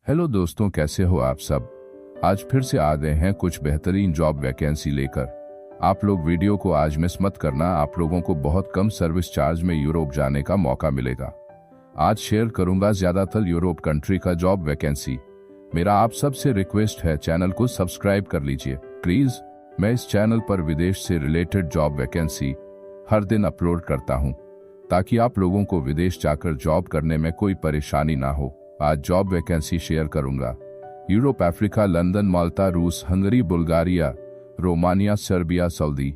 Hello दोस्तों, कैसे हो आप सब। आज फिर से आ गए हैं कुछ बेहतरीन जॉब वैकेंसी लेकर। आप लोग वीडियो को आज मिस मत करना। आप लोगों को बहुत कम सर्विस चार्ज में यूरोप जाने का मौका मिलेगा। आज शेयर करूंगा ज्यादातर यूरोप कंट्री का जॉब वैकेंसी। मेरा आप सबसे रिक्वेस्ट है, चैनल को सब्सक्राइब कर लीजिए प्लीज। मैं इस चैनल पर विदेश से रिलेटेड जॉब वैकेंसी हर दिन अपलोड करता हूं, ताकि आप लोगों को विदेश जाकर जॉब करने में कोई परेशानी ना हो। आज जॉब वैकेंसी शेयर करूंगा यूरोप, अफ्रीका, लंदन, माल्टा, रूस, Hungary, Bulgaria, Romania, Serbia, Saudi,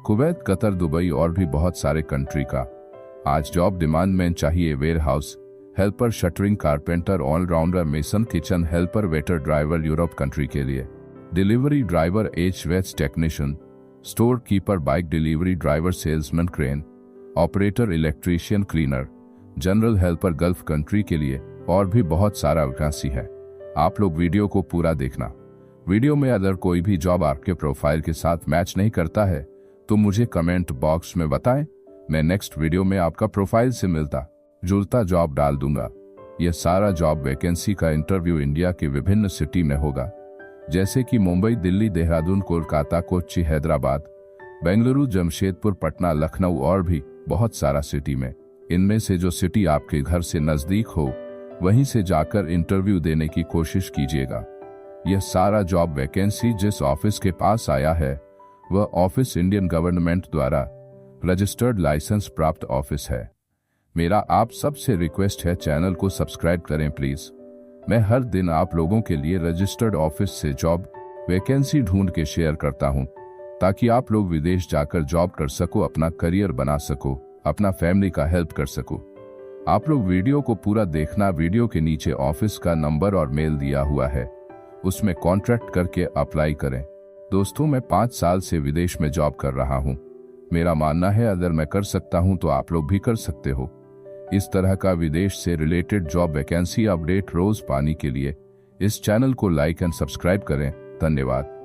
Kuwait, Qatar, Dubai और भी बहुत सारे कंट्री का। आज जॉब डिमांड में चाहिए warehouse helper, shuttering, carpenter, allrounder, mason, kitchen helper, waiter, driver Europe country के लिए, delivery driver, HVAC technician, store keeper, bike delivery driver, salesman, crane operator, electrician, cleaner, general helper gulf country के लिए और भी बहुत सारा vacancy है। आप लोग वीडियो को पूरा देखना। वीडियो में अगर कोई भी जॉब आपके प्रोफाइल के साथ मैच नहीं करता है तो मुझे कमेंट बॉक्स में बताएं। मैं नेक्स्ट वीडियो में आपका प्रोफाइल से मिलता जुलता जॉब डाल दूंगा। यह सारा जॉब वैकेंसी का इंटरव्यू इंडिया के विभिन्न सिटी में होगा, जैसे कि मुंबई, दिल्ली, देहरादून, कोलकाता, कोच्चि, हैदराबाद, बेंगलुरु, जमशेदपुर, पटना, लखनऊ और भी बहुत सारा सिटी में। इनमें से जो सिटी आपके घर से नजदीक हो वहीं से जाकर इंटरव्यू देने की कोशिश कीजिएगा। यह सारा जॉब वैकेंसी जिस ऑफिस के पास आया है वह ऑफिस इंडियन गवर्नमेंट द्वारा रजिस्टर्ड लाइसेंस प्राप्त ऑफिस है। मेरा आप सबसे रिक्वेस्ट है, चैनल को सब्सक्राइब करें प्लीज। मैं हर दिन आप लोगों के लिए रजिस्टर्ड ऑफिस से जॉब वैकेंसी ढूंढ के शेयर करता हूं, ताकि आप लोग विदेश जाकर जॉब कर सको, अपना करियर बना सको, अपना फैमिली का हेल्प कर सको। आप लोग वीडियो को पूरा देखना। वीडियो के नीचे ऑफिस का नंबर और मेल दिया हुआ है, उसमें कॉन्ट्रैक्ट करके अप्लाई करें। दोस्तों, मैं 5 साल से विदेश में जॉब कर रहा हूं। मेरा मानना है अगर मैं कर सकता हूं तो आप लोग भी कर सकते हो। इस तरह का विदेश से रिलेटेड जॉब वैकेंसी अपडेट रोज पाने के लिए इस चैनल को लाइक एंड सब्सक्राइब करें। धन्यवाद।